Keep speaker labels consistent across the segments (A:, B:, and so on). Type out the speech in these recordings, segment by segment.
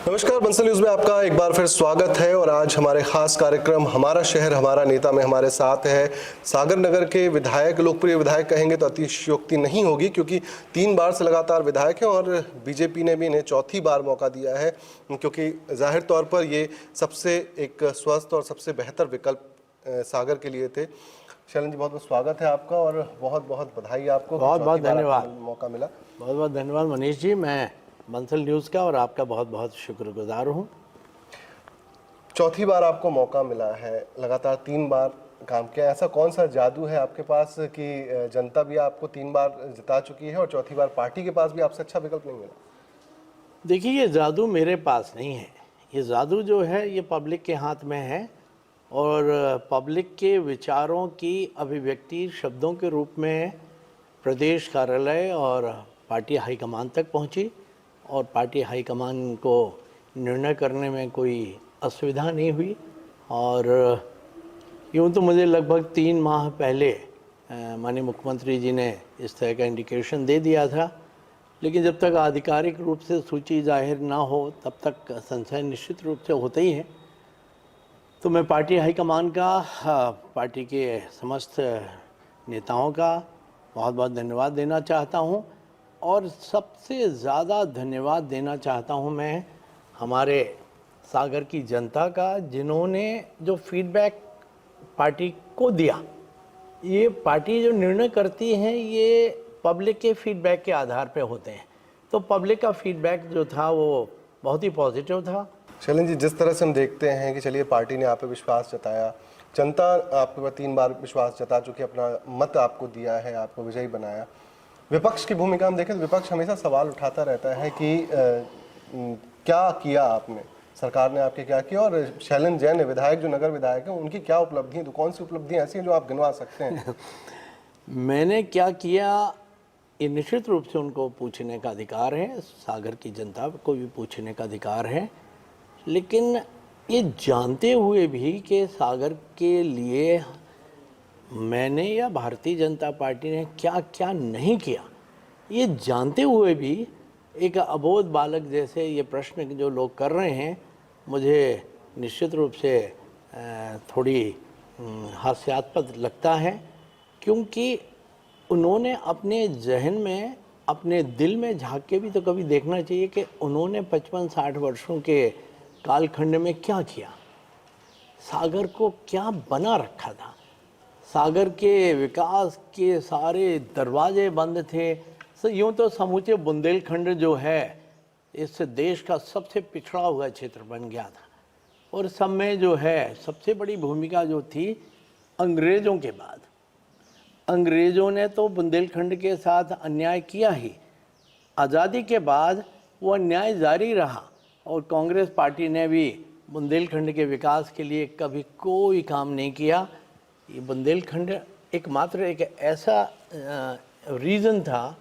A: नमस्कार, बंसल न्यूज में आपका एक बार फिर स्वागत है। और आज हमारे खास कार्यक्रम हमारा शहर हमारा नेता में हमारे साथ है सागर नगर के विधायक, लोकप्रिय विधायक कहेंगे तो अतिशयोक्ति नहीं होगी, क्योंकि 3 बार से लगातार विधायक हैं और बीजेपी ने भी इन्हें चौथी बार मौका दिया है, क्योंकि जाहिर तौर पर ये सबसे एक स्वस्थ और सबसे बेहतर विकल्प सागर के लिए थे। शैलन जी, बहुत बहुत स्वागत है आपका और बहुत बहुत बधाई आपको।
B: बहुत बहुत धन्यवाद,
A: मौका मिला।
B: बहुत बहुत धन्यवाद मनीष जी। मैं बंसल न्यूज़ का और आपका बहुत बहुत शुक्रगुजार हूँ।
A: चौथी बार आपको मौका मिला है, लगातार 3 बार काम किया। ऐसा कौन सा जादू है आपके पास कि जनता भी आपको 3 बार जिता चुकी है और चौथी बार पार्टी के पास भी आपसे अच्छा विकल्प नहीं मिला?
B: देखिए, ये जादू मेरे पास नहीं है। ये जादू जो है ये पब्लिक के हाथ में है और पब्लिक के विचारों की अभिव्यक्ति शब्दों के रूप में प्रदेश कार्यालय और पार्टी हाईकमान तक पहुंची और पार्टी हाईकमान को निर्णय करने में कोई असुविधा नहीं हुई। और यूँ तो मुझे लगभग 3 माह पहले माननीय मुख्यमंत्री जी ने इस तरह का इंडिकेशन दे दिया था, लेकिन जब तक आधिकारिक रूप से सूची जाहिर ना हो तब तक संशय निश्चित रूप से होते ही है। तो मैं पार्टी हाईकमान का, पार्टी के समस्त नेताओं का बहुत बहुत धन्यवाद देना चाहता हूं और सबसे ज़्यादा धन्यवाद देना चाहता हूं मैं हमारे सागर की जनता का, जिन्होंने जो फीडबैक पार्टी को दिया। ये पार्टी जो निर्णय करती है ये पब्लिक के फीडबैक के आधार पे होते हैं, तो पब्लिक का फीडबैक जो था वो बहुत ही पॉजिटिव था।
A: शैलन जी, जिस तरह से हम देखते हैं कि चलिए पार्टी ने आप पे विश्वास जताया, जनता आपके ऊपर 3 बार विश्वास जता चुकी, अपना मत आपको दिया है, आपको विजयी बनाया। विपक्ष की भूमिका हम देखें तो विपक्ष हमेशा सवाल उठाता रहता है कि क्या किया आपने, सरकार ने आपके क्या किया, और शैलन जैन विधायक जो नगर विधायक हैं उनकी क्या उपलब्धियां, तो कौन सी उपलब्धियां ऐसी हैं जो आप गिनवा सकते हैं?
B: मैंने क्या किया ये निश्चित रूप से उनको पूछने का अधिकार है, सागर की जनता को भी पूछने का अधिकार है, लेकिन ये जानते हुए भी कि सागर के लिए मैंने या भारतीय जनता पार्टी ने क्या क्या नहीं किया, ये जानते हुए भी एक अबोध बालक जैसे ये प्रश्न जो लोग कर रहे हैं, मुझे निश्चित रूप से थोड़ी हास्यास्पद लगता है, क्योंकि उन्होंने अपने जहन में, अपने दिल में झांक के भी तो कभी देखना चाहिए कि उन्होंने 55-60 वर्षों के कालखंड में क्या किया, सागर को क्या बना रखा था। सागर के विकास के सारे दरवाजे बंद थे। यूँ तो समूचे बुंदेलखंड जो है इस देश का सबसे पिछड़ा हुआ क्षेत्र बन गया था और सब में जो है सबसे बड़ी भूमिका जो थी अंग्रेज़ों के बाद, अंग्रेज़ों ने तो बुंदेलखंड के साथ अन्याय किया ही। आज़ादी के बाद वो अन्याय जारी रहा और कांग्रेस पार्टी ने भी बुंदेलखंड के विकास के लिए कभी कोई काम नहीं किया। ये बुंदेलखंड एकमात्र एक ऐसा रीजन था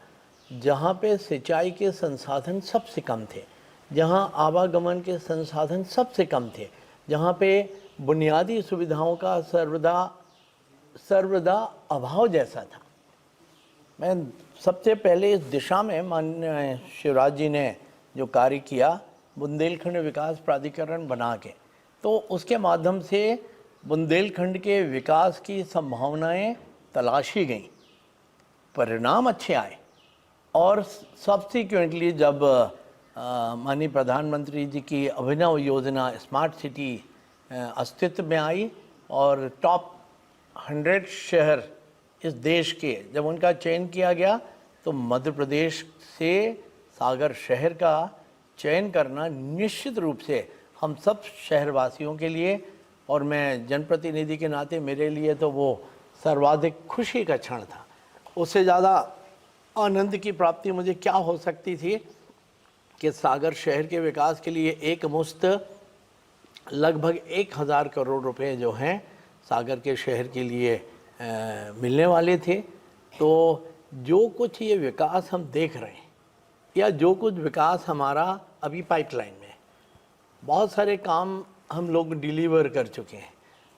B: जहाँ पे सिंचाई के संसाधन सबसे कम थे, जहाँ आवागमन के संसाधन सबसे कम थे, जहाँ पे बुनियादी सुविधाओं का सर्वदा अभाव जैसा था। मैं सबसे पहले इस दिशा में माननीय शिवराज जी ने जो कार्य किया, बुंदेलखंड विकास प्राधिकरण बना के, तो उसके माध्यम से बुंदेलखंड के विकास की संभावनाएं तलाशी गईं, परिणाम अच्छे आए और सब्सिक्वेंटली जब माननीय प्रधानमंत्री जी की अभिनव योजना स्मार्ट सिटी अस्तित्व में आई और टॉप 100 शहर इस देश के जब उनका चयन किया गया, तो मध्य प्रदेश से सागर शहर का चयन करना निश्चित रूप से हम सब शहरवासियों के लिए और मैं जनप्रतिनिधि के नाते मेरे लिए तो वो सर्वाधिक खुशी का क्षण था। उससे ज़्यादा आनंद की प्राप्ति मुझे क्या हो सकती थी कि सागर शहर के विकास के लिए एक मुश्त लगभग 1000 करोड़ रुपए जो हैं सागर के शहर के लिए मिलने वाले थे। तो जो कुछ ये विकास हम देख रहे हैं या जो कुछ विकास हमारा अभी पाइपलाइन में, बहुत सारे काम हम लोग डिलीवर कर चुके हैं।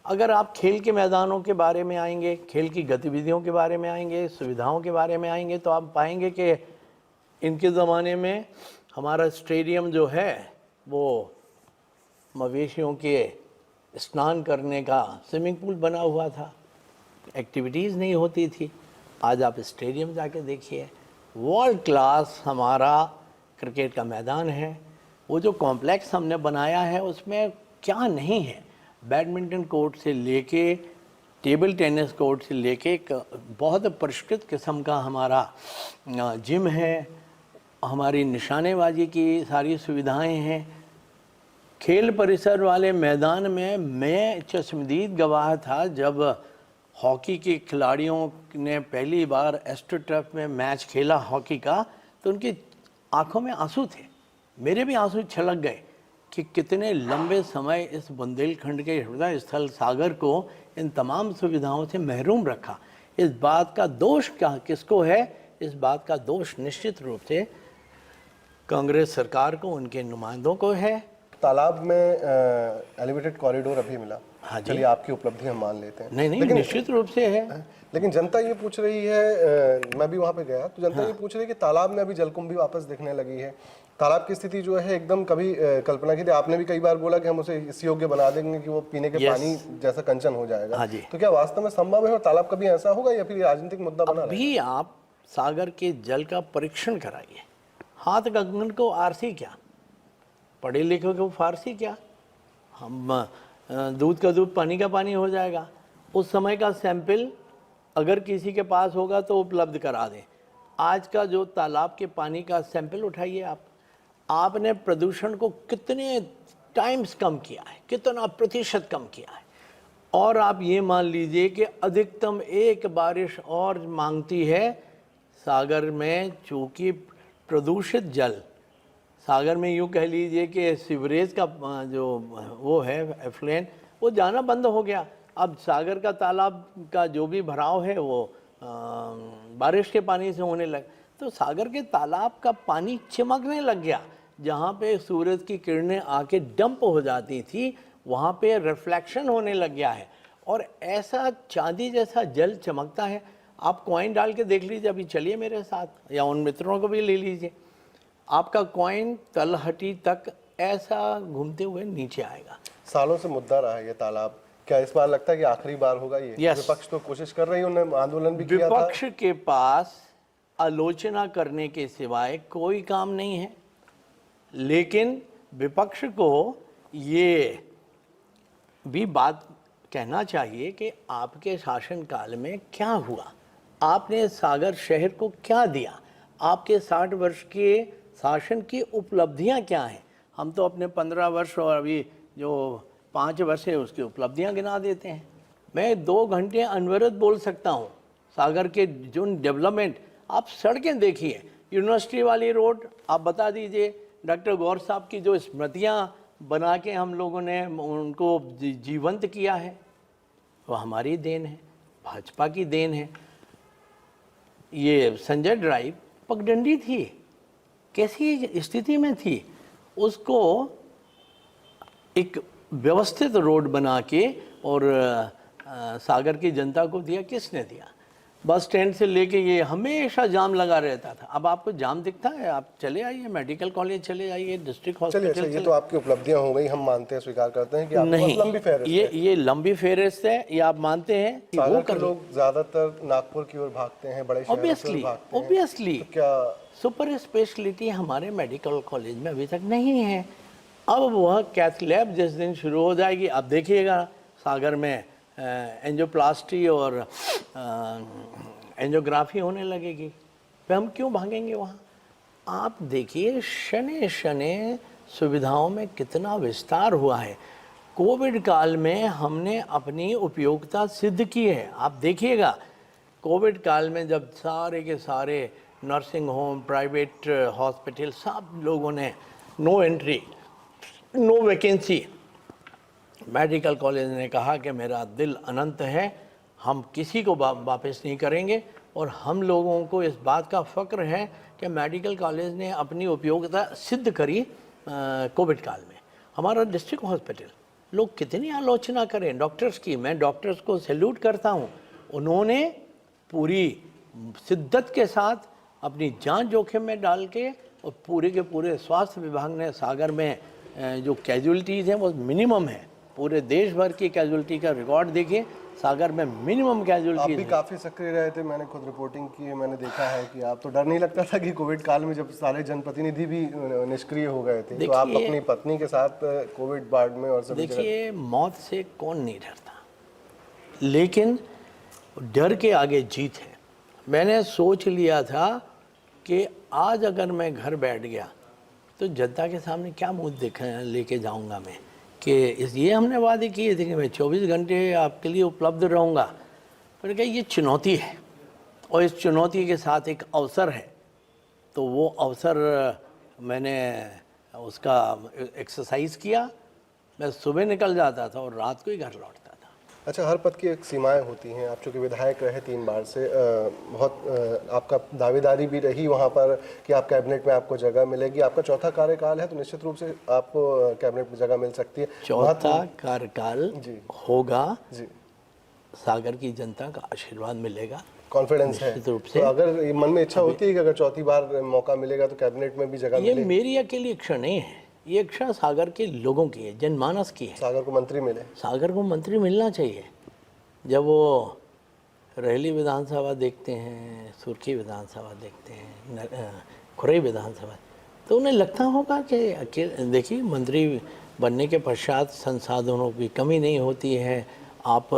B: अगर आप खेल के मैदानों के बारे में आएंगे, खेल की गतिविधियों के बारे में आएंगे, सुविधाओं के बारे में आएंगे, तो आप पाएंगे कि इनके ज़माने में हमारा स्टेडियम जो है वो मवेशियों के स्नान करने का स्विमिंग पूल बना हुआ था, एक्टिविटीज़ नहीं होती थी। आज आप स्टेडियम जाके देखिए, वर्ल्ड क्लास हमारा क्रिकेट का मैदान है। वो जो कॉम्प्लेक्स हमने बनाया है उसमें क्या नहीं है, बैडमिंटन कोर्ट से लेके टेबल टेनिस कोर्ट से लेके एक बहुत परिष्कृत किस्म का हमारा जिम है, हमारी निशानेबाजी की सारी सुविधाएं हैं। खेल परिसर वाले मैदान में मैं चश्मदीद गवाह था जब हॉकी के खिलाड़ियों ने पहली बार एस्ट्रोटर्फ में मैच खेला हॉकी का, तो उनकी आंखों में आंसू थे, मेरे भी आंसू छलक गए कि कितने लंबे समय इस बुंदेलखंड के हृदय स्थल सागर को इन तमाम सुविधाओं से महरूम रखा। इस बात का दोष क्या किसको है? इस बात का दोष निश्चित रूप से कांग्रेस सरकार को, उनके नुमाइंदों को है।
A: तालाब में एलिवेटेड कॉरिडोर अभी मिला,
B: हाँ जी।
A: चलिए आपकी उपलब्धि हम मान लेते हैं।
B: नहीं, निश्चित रूप से है।
A: लेकिन जनता ये पूछ रही है, मैं भी वहाँ पे गया तो जनता ये पूछ रही है कि तालाब में अभी जलकुंभी वापस दिखने लगी है। तालाब की स्थिति जो है एकदम कभी कल्पना की थी, आपने भी कई बार बोला कि हम उसे इस योग्य बना देंगे कि वो पीने के पानी जैसा कंचन हो जाएगा।
B: हाँ जी।
A: तो क्या वास्तव में संभव है और तालाब कभी ऐसा होगा या फिर राजनीतिक मुद्दा बना रहेगा?
B: अभी आप सागर के जल का परीक्षण कराइए। हाथ गगन को आरसी क्या, पढ़े लिखे को फारसी क्या, हम दूध का दूध पानी का पानी हो जाएगा। उस समय का सैंपल अगर किसी के पास होगा तो उपलब्ध करा दें। आज का जो तालाब के पानी का सैंपल उठाइए आपने प्रदूषण को कितने टाइम्स कम किया है, कितना प्रतिशत कम किया है। और आप ये मान लीजिए कि अधिकतम एक बारिश और मांगती है सागर में, चूँकि प्रदूषित जल सागर में यूँ कह लीजिए कि सीवरेज का जो वो है एफ्लुएंट, वो जाना बंद हो गया। अब सागर का तालाब का जो भी भराव है वो बारिश के पानी से होने लगा, तो सागर के तालाब का पानी चिमकने लग गया। जहाँ पे सूरज की किरणें आके डंप हो जाती थी वहाँ पे रिफ्लेक्शन होने लग गया है और ऐसा चांदी जैसा जल चमकता है। आप कॉइन डाल के देख लीजिए, अभी चलिए मेरे साथ या उन मित्रों को भी ले लीजिए, आपका कॉइन तलहटी तक ऐसा घूमते हुए नीचे आएगा।
A: सालों से मुद्दा रहा है ये तालाब, क्या इस बार लगता है कि आखिरी बार होगा ये?
B: Yes.
A: विपक्ष तो कोशिश कर रही है, उन्होंने आंदोलन भी किया था।
B: विपक्ष के पास आलोचना करने के सिवाय कोई काम नहीं है, लेकिन विपक्ष को ये भी बात कहना चाहिए कि आपके शासनकाल में क्या हुआ, आपने सागर शहर को क्या दिया, आपके 60 वर्ष के शासन की उपलब्धियां क्या हैं। हम तो अपने 15 वर्ष और अभी जो 5 वर्ष है उसकी उपलब्धियां गिना देते हैं। मैं 2 घंटे अनवरत बोल सकता हूँ सागर के जो डेवलपमेंट। आप सड़कें देखिए, यूनिवर्सिटी वाली रोड आप बता दीजिए, डॉक्टर गौर साहब की जो स्मृतियाँ बना के हम लोगों ने उनको जीवंत किया है, वो हमारी देन है, भाजपा की देन है। ये संजय ड्राइव पगडंडी थी, कैसी स्थिति में थी, उसको एक व्यवस्थित रोड बना के और सागर की जनता को दिया। किसने दिया? बस स्टैंड से लेके ये हमेशा जाम लगा रहता था। अब आपको जाम दिखता है? आप चले आइए, मेडिकल कॉलेज चले आइए, डिस्ट्रिक्ट हॉस्पिटल।
A: चलिए, ये तो आपकी उपलब्धियां हो गई, हम मानते हैं, स्वीकार करते हैं कि आपके पास लंबी फहरिस्त है।
B: ये लंबी फहरिस्त है, ये आप मानते हैं।
A: सागर के लोग ज्यादातर नागपुर की ओर भागते हैं, बड़े शहरों की ओर भागते हैं।
B: ऑब्वियसली
A: तो क्या
B: सुपर स्पेशलिटी हमारे मेडिकल कॉलेज में अभी तक नहीं है। अब वह कैथ लैब जिस दिन शुरू हो जाएगी, आप देखिएगा सागर में एंजियोप्लास्टी और एंजियोग्राफी होने लगेगी। फिर हम क्यों भागेंगे वहाँ? आप देखिए शने शने सुविधाओं में कितना विस्तार हुआ है। कोविड काल में हमने अपनी उपयोगिता सिद्ध की है। आप देखिएगा कोविड काल में जब सारे के सारे नर्सिंग होम, प्राइवेट हॉस्पिटल, सब लोगों ने no entry, no vacancy, medical college ने कहा कि मेरा दिल अनंत है, हम किसी को वापस नहीं करेंगे। और हम लोगों को इस बात का फ़क्र है कि मेडिकल कॉलेज ने अपनी उपयोगिता सिद्ध करी कोविड काल में। हमारा डिस्ट्रिक्ट हॉस्पिटल, लोग कितनी आलोचना करें डॉक्टर्स की, मैं डॉक्टर्स को सैल्यूट करता हूँ, उन्होंने पूरी शिद्दत के साथ अपनी जान जोखिम में डाल के और पूरे के पूरे स्वास्थ्य विभाग ने सागर में जो कैजुअलिटीज़ हैं वो मिनिमम है। पूरे देश भर की कैजुअलिटी का रिकॉर्ड देखिए, सागर में मिनिमम
A: आप
B: कैजुअलिटीज़
A: भी
B: हैं।
A: काफी सक्रिय रहे थे, मैंने खुद रिपोर्टिंग की है, मैंने देखा है कि आप तो डर नहीं लगता था कि कोविड काल में जब सारे जनप्रतिनिधि भी निष्क्रिय हो गए थे, तो आप
B: देखिए-
A: अपनी पत्नी के साथ कोविड वार्ड में और सभी जगह।
B: देखिए, मौत से कौन नहीं डरता, लेकिन डर के आगे जीत है। मैंने सोच लिया था कि आज अगर मैं घर बैठ गया तो जनता के सामने क्या मुंह दिखा लेके जाऊंगा मैं, कि ये हमने वादे किए थे कि मैं 24 घंटे आपके लिए उपलब्ध रहूंगा। पर क्या ये चुनौती है, और इस चुनौती के साथ एक अवसर है, तो वो अवसर मैंने उसका एक्सरसाइज किया। मैं सुबह निकल जाता था और रात को ही घर लौटता था।
A: अच्छा, हर पद की एक सीमाएं होती हैं। आप चूंकि विधायक रहे 3 बार से, बहुत आपका दावेदारी भी रही वहाँ पर कि आप कैबिनेट में आपको जगह मिलेगी। आपका चौथा कार्यकाल है, तो निश्चित रूप से आपको कैबिनेट में जगह मिल सकती है।
B: चौथा कार्यकाल
A: जी।
B: होगा,
A: जी,
B: सागर की जनता का आशीर्वाद मिलेगा,
A: कॉन्फिडेंस है।
B: निश्चित रूप से।
A: तो अगर ये मन में इच्छा होती है कि अगर चौथी बार मौका मिलेगा तो कैबिनेट में भी जगह
B: ये
A: मिले,
B: मेरी अकेली इच्छा नहीं है, ये इच्छा सागर के लोगों की है, जनमानस की है।
A: सागर को मंत्री मिले।
B: सागर को मंत्री मिलना चाहिए। जब वो रेहली विधानसभा देखते हैं, सुर्खी विधानसभा देखते हैं, खुरई विधानसभा, तो उन्हें लगता होगा कि अकेले, देखिए मंत्री बनने के पश्चात संसाधनों की कमी नहीं होती है। आप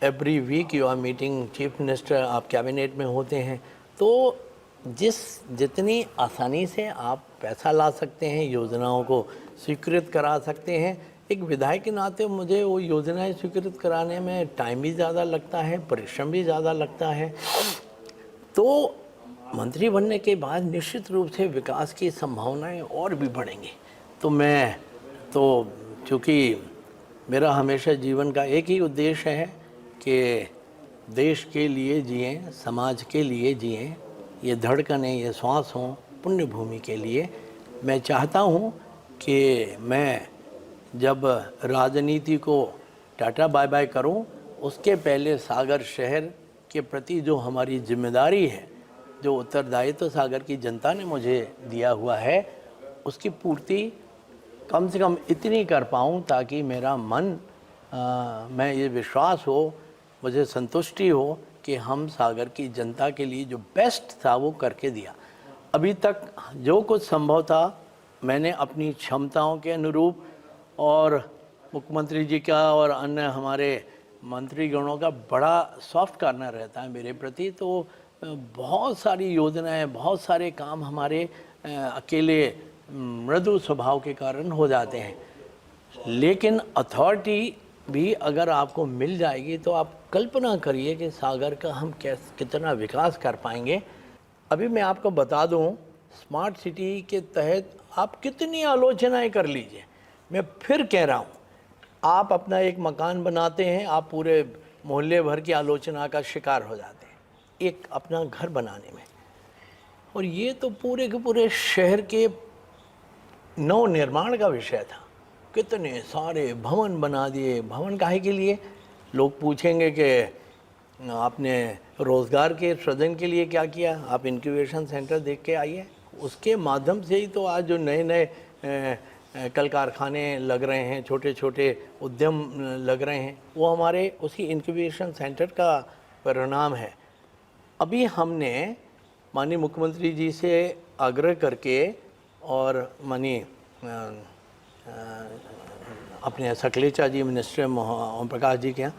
B: every week you are meeting chief minister, आप कैबिनेट में होते हैं, तो जितनी आसानी से आप पैसा ला सकते हैं, योजनाओं को स्वीकृत करा सकते हैं। एक विधायक के नाते मुझे वो योजनाएं स्वीकृत कराने में टाइम भी ज़्यादा लगता है, परिश्रम भी ज़्यादा लगता है। तो मंत्री बनने के बाद निश्चित रूप से विकास की संभावनाएं और भी बढ़ेंगी। तो चूँकि मेरा हमेशा जीवन का एक ही उद्देश्य है कि देश के लिए जिएं, समाज के लिए जिएं, ये धड़कनें, ये श्वास हों पुण्य भूमि के लिए। मैं चाहता हूँ कि मैं जब राजनीति को टाटा बाय बाय करूं, उसके पहले सागर शहर के प्रति जो हमारी जिम्मेदारी है, जो उत्तरदायित्व तो सागर की जनता ने मुझे दिया हुआ है, उसकी पूर्ति कम से कम इतनी कर पाऊं ताकि मेरा मन मैं ये विश्वास हो, मुझे संतुष्टि हो कि हम सागर की जनता के लिए जो बेस्ट था वो करके दिया। अभी तक जो कुछ संभव था मैंने अपनी क्षमताओं के अनुरूप, और मुख्यमंत्री जी का और अन्य हमारे मंत्रीगणों का बड़ा सॉफ्ट कॉर्नर रहता है मेरे प्रति। तो बहुत सारी योजनाएं, बहुत सारे काम हमारे अकेले मृदु स्वभाव के कारण हो जाते हैं, लेकिन अथॉरिटी भी अगर आपको मिल जाएगी तो आप कल्पना करिए कि सागर का हम कितना विकास कर पाएंगे। अभी मैं आपको बता दूं, स्मार्ट सिटी के तहत आप कितनी आलोचनाएं कर लीजिए, मैं फिर कह रहा हूँ, आप अपना एक मकान बनाते हैं, आप पूरे मोहल्ले भर की आलोचना का शिकार हो जाते हैं एक अपना घर बनाने में। और ये तो पूरे के पूरे शहर के नव निर्माण का विषय था। कितने सारे भवन बना दिए। भवन काहे के लिए? लोग पूछेंगे कि आपने रोज़गार के सृजन के लिए क्या किया। आप इंक्यूबेशन सेंटर देख के आइए, उसके माध्यम से ही तो आज जो नए नए कल कारखाने लग रहे हैं, छोटे छोटे उद्यम लग रहे हैं, वो हमारे उसी इंक्यूबेशन सेंटर का परिणाम है। अभी हमने माननीय मुख्यमंत्री जी से आग्रह करके और माननीय अपने सकलेचा जी, मिनिस्टर ओम प्रकाश जी के यहाँ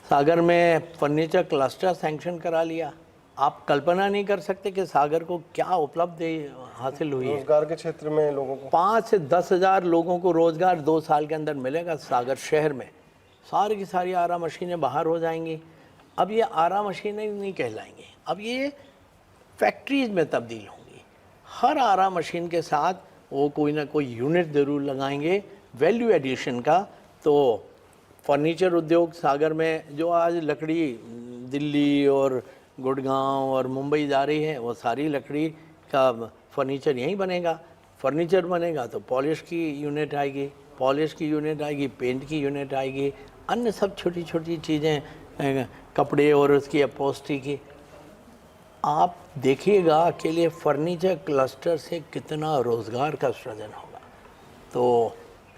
B: सागर में फर्नीचर क्लस्टर सैंक्शन करा लिया। आप कल्पना नहीं कर सकते कि सागर को क्या उपलब्धि हासिल हुई है।
A: रोजगार के क्षेत्र में लोगों को
B: 5 से 10 हज़ार लोगों को रोज़गार 2 साल के अंदर मिलेगा सागर शहर में। सारी की सारी आरा मशीनें बाहर हो जाएंगी। अब ये आरा मशीनें नहीं कहलाएंगी, अब ये फैक्ट्रीज में तब्दील होंगी। हर आरा मशीन के साथ वो कोई ना कोई यूनिट ज़रूर लगाएंगे वैल्यू एडिशन का। तो फर्नीचर उद्योग सागर में जो आज लकड़ी दिल्ली और गुड़गांव और मुंबई जा रही है, वो सारी लकड़ी का फर्नीचर यहीं बनेगा। फर्नीचर बनेगा तो पॉलिश की यूनिट आएगी, पॉलिश की यूनिट आएगी, पेंट की यूनिट आएगी, अन्य सब छोटी छोटी चीज़ें, कपड़े और उसकी अपॉस्ट्री की। आप देखिएगा अकेले फर्नीचर क्लस्टर से कितना रोज़गार का सृजन होगा। तो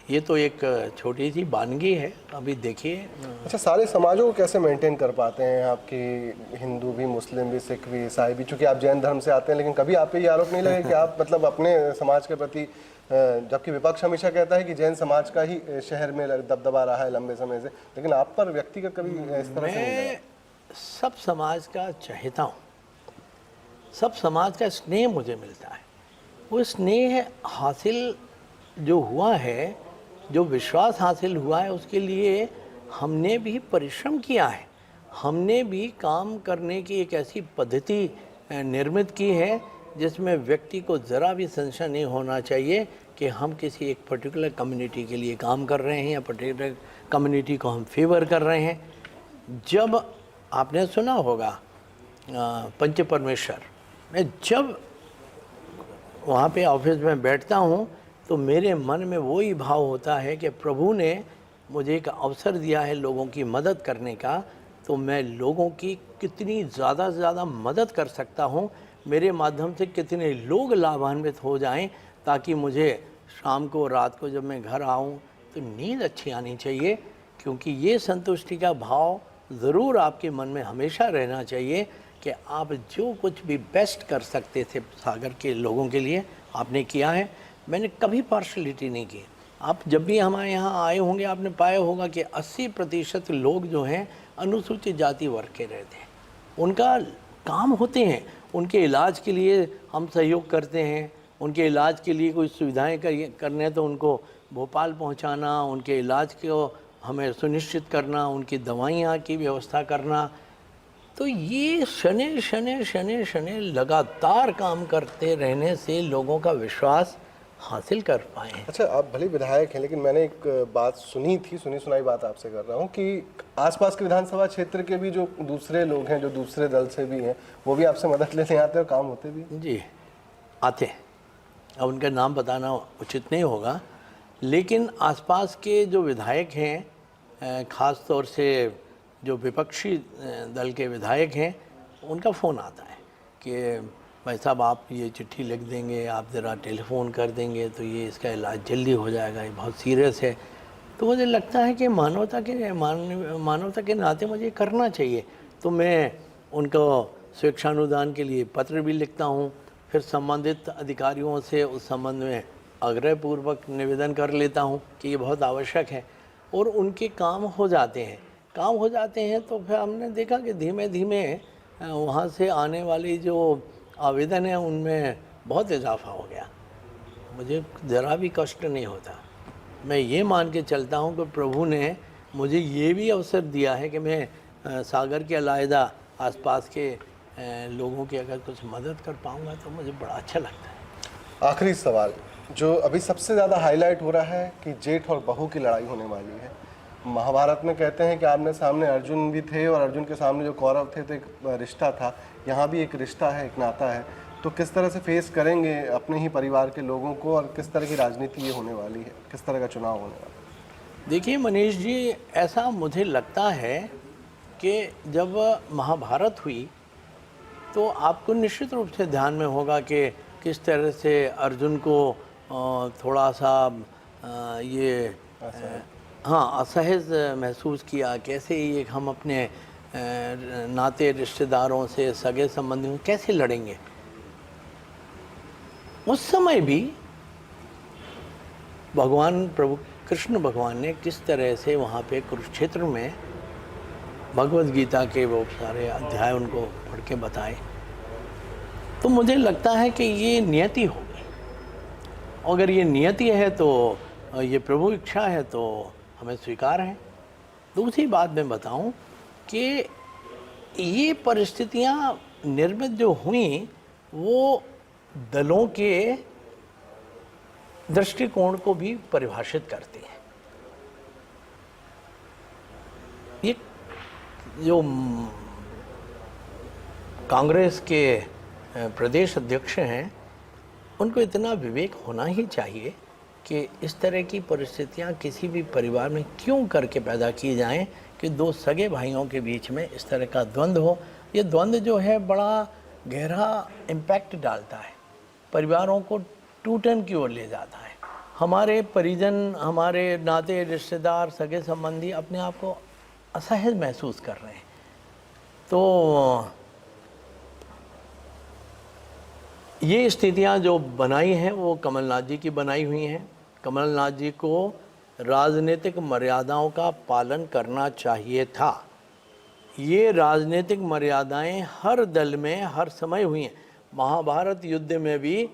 B: ये तो एक छोटी सी वानगी है। अभी देखिए
A: अच्छा, सारे समाजों को कैसे मेंटेन कर पाते हैं आपकी, हिंदू भी, मुस्लिम भी, सिख भी, ईसाई भी, चूंकि आप जैन धर्म से आते हैं, लेकिन कभी आप पे ये आरोप नहीं लगे कि आप मतलब अपने समाज के प्रति, जबकि विपक्ष हमेशा कहता है कि जैन समाज का ही शहर में दबदबा रहा है लंबे समय से, लेकिन आप पर व्यक्तिगत कभी इस तरह से नहीं लगा?
B: मैं सब समाज का चाहता हूँ, सब समाज का स्नेह मुझे मिलता है। वो स्नेह हासिल जो हुआ है, जो विश्वास हासिल हुआ है, उसके लिए हमने भी परिश्रम किया है। हमने भी काम करने की एक ऐसी पद्धति निर्मित की है जिसमें व्यक्ति को ज़रा भी संशय नहीं होना चाहिए कि हम किसी एक पर्टिकुलर कम्युनिटी के लिए काम कर रहे हैं या पर्टिकुलर कम्युनिटी को हम फेवर कर रहे हैं। जब आपने सुना होगा पंच परमेश्वर, मैं जब वहाँ पे ऑफिस में बैठता हूँ तो मेरे मन में वही भाव होता है कि प्रभु ने मुझे एक अवसर दिया है लोगों की मदद करने का, तो मैं लोगों की कितनी ज़्यादा से ज़्यादा मदद कर सकता हूँ, मेरे माध्यम से कितने लोग लाभान्वित हो जाएं, ताकि मुझे शाम को, रात को जब मैं घर आऊँ तो नींद अच्छी आनी चाहिए। क्योंकि ये संतुष्टि का भाव ज़रूर आपके मन में हमेशा रहना चाहिए कि आप जो कुछ भी बेस्ट कर सकते थे सागर के लोगों के लिए, आपने किया है। मैंने कभी पार्शलिटी नहीं की। आप जब भी हमारे यहाँ आए होंगे, आपने पाया होगा कि 80% लोग जो हैं अनुसूचित जाति वर्ग के रहते हैं। उनका काम होते हैं, उनके इलाज के लिए हम सहयोग करते हैं। उनके इलाज के लिए कोई सुविधाएं करने तो उनको भोपाल पहुंचाना, उनके इलाज को हमें सुनिश्चित करना, उनकी दवाइयाँ की व्यवस्था करना। तो ये शनि शनि शनि शनि लगातार काम करते रहने से लोगों का विश्वास हासिल कर पाए हैं।
A: अच्छा, आप भले विधायक हैं, लेकिन मैंने एक बात सुनी थी, सुनी सुनाई बात आपसे कर रहा हूँ कि आसपास के विधानसभा क्षेत्र के भी जो दूसरे लोग हैं, जो दूसरे दल से भी हैं, वो भी आपसे मदद लेने आते हैं और काम होते भी हैं?
B: जी, आते हैं। अब उनका नाम बताना उचित नहीं होगा, लेकिन आसपास के जो विधायक हैं, ख़ास तौर से जो विपक्षी दल के विधायक हैं, उनका फ़ोन आता है कि भाई साहब आप ये चिट्ठी लिख देंगे, आप ज़रा टेलीफोन कर देंगे तो ये इसका इलाज जल्दी हो जाएगा, ये बहुत सीरियस है। तो मुझे लगता है कि मानवता के नाते मुझे करना चाहिए। तो मैं उनको स्वेच्छानुदान के लिए पत्र भी लिखता हूँ, फिर संबंधित अधिकारियों से उस संबंध में आग्रहपूर्वक निवेदन कर लेता हूँ कि ये बहुत आवश्यक है, और उनके काम हो जाते हैं। काम हो जाते हैं तो फिर हमने देखा कि धीमे धीमे वहाँ से आने वाली जो आवेदन है उनमें बहुत इजाफा हो गया। मुझे ज़रा भी कष्ट नहीं होता। मैं ये मान के चलता हूँ कि प्रभु ने मुझे ये भी अवसर दिया है कि मैं सागर के अलहदा आसपास के लोगों की अगर कुछ मदद कर पाऊँगा तो मुझे बड़ा अच्छा लगता है।
A: आखिरी सवाल, जो अभी सबसे ज़्यादा हाईलाइट हो रहा है कि जेठ और बहू की लड़ाई होने वाली है। महाभारत में कहते हैं कि आमने सामने अर्जुन भी थे और अर्जुन के सामने जो कौरव थे, तो एक रिश्ता था। यहाँ भी एक रिश्ता है, एक नाता है। तो किस तरह से फेस करेंगे अपने ही परिवार के लोगों को, और किस तरह की राजनीति ये होने वाली है, किस तरह का चुनाव होने वाला है?
B: देखिए मनीष जी, ऐसा मुझे लगता है कि जब महाभारत हुई तो आपको निश्चित रूप से ध्यान में होगा कि किस तरह से अर्जुन को थोड़ा सा ये असहज महसूस किया। कैसे ये हम अपने नाते रिश्तेदारों से, सगे संबंधियों में कैसे लड़ेंगे। उस समय भी भगवान प्रभु कृष्ण भगवान ने किस तरह से वहाँ पे कुरुक्षेत्र में भगवद गीता के वो सारे अध्याय उनको पढ़ के बताए। तो मुझे लगता है कि ये नियति होगी। अगर ये नियति है तो ये प्रभु इच्छा है तो हमें स्वीकार है। दूसरी बात मैं बताऊं कि ये परिस्थितियां निर्मित जो हुई वो दलों के दृष्टिकोण को भी परिभाषित करती हैं। ये जो कांग्रेस के प्रदेश अध्यक्ष हैं, उनको इतना विवेक होना ही चाहिए कि इस तरह की परिस्थितियां किसी भी परिवार में क्यों करके पैदा की जाएं कि दो सगे भाइयों के बीच में इस तरह का द्वंद्व हो। ये द्वंद्व जो है बड़ा गहरा इम्पैक्ट डालता है, परिवारों को टूटन की ओर ले जाता है। हमारे परिजन, हमारे नाते रिश्तेदार, सगे संबंधी अपने आप को असहज महसूस कर रहे हैं। तो ये स्थितियां जो बनाई हैं वो कमलनाथ जी की बनाई हुई हैं। कमलनाथ जी को राजनीतिक मर्यादाओं का पालन करना चाहिए था। ये राजनीतिक मर्यादाएं हर दल में हर समय हुई हैं। महाभारत युद्ध में भी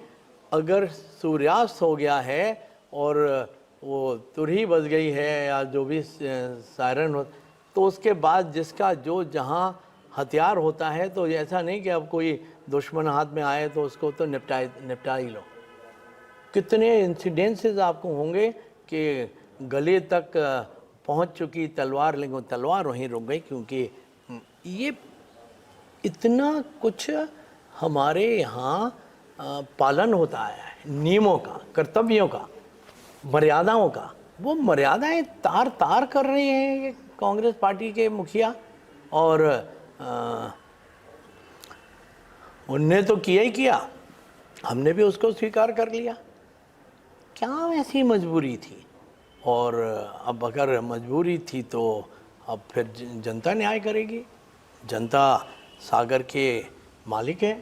B: अगर सूर्यास्त हो गया है और वो तुरही बज गई है या जो भी सायरन हो, तो उसके बाद जिसका जो जहाँ हथियार होता है, तो ऐसा नहीं कि अब कोई दुश्मन हाथ में आए तो उसको तो निपटा ही लो। कितने इंसिडेंसेस आपको होंगे कि गले तक पहुंच चुकी तलवार, लेकिन तलवार वहीं रुक गई, क्योंकि ये इतना कुछ हमारे यहाँ पालन होता आया है, नियमों का, कर्तव्यों का, मर्यादाओं का। वो मर्यादाएं तार तार कर रहे हैं ये कांग्रेस पार्टी के मुखिया, और उनने तो किया ही किया, हमने भी उसको स्वीकार कर लिया। क्या ऐसी मजबूरी थी? और अब अगर मजबूरी थी तो अब फिर जनता न्याय करेगी। जनता सागर के मालिक है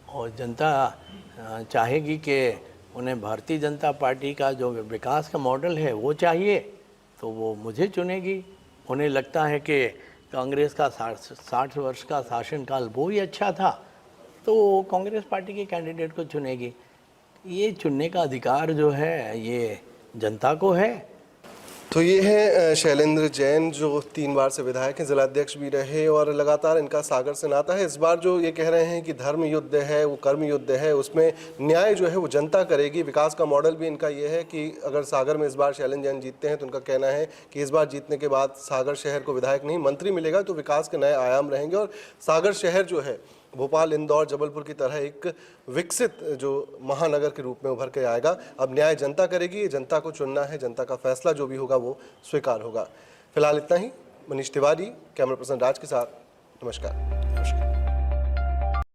B: और जनता चाहेगी कि उन्हें भारतीय जनता पार्टी का जो विकास का मॉडल है वो चाहिए, तो वो मुझे चुनेगी। उन्हें लगता है कि कांग्रेस का 60 वर्ष का शासनकाल वो ही अच्छा था, तो वो कांग्रेस पार्टी के कैंडिडेट को चुनेगी। ये चुनने का अधिकार जो है ये जनता को है।
A: तो ये है शैलेंद्र जैन, जो 3 बार से विधायक हैं, जिलाध्यक्ष भी रहे और लगातार इनका सागर से नाता है। इस बार जो ये कह रहे हैं कि धर्म युद्ध है, वो कर्म युद्ध है, उसमें न्याय जो है वो जनता करेगी। विकास का मॉडल भी इनका ये है कि अगर सागर में इस बार शैलेंद्र जैन जीतते हैं तो उनका कहना है कि इस बार जीतने के बाद सागर शहर को विधायक नहीं मंत्री मिलेगा, तो विकास के नए आयाम रहेंगे और सागर शहर जो है भोपाल, इंदौर, जबलपुर की तरह एक विकसित जो महानगर के रूप में उभर के आएगा। अब न्याय जनता करेगी, जनता को चुनना है, जनता का फैसला जो भी होगा वो स्वीकार होगा। फिलहाल इतना ही। मनीष तिवारी, कैमरा पर्सन राज के साथ, नमस्कार।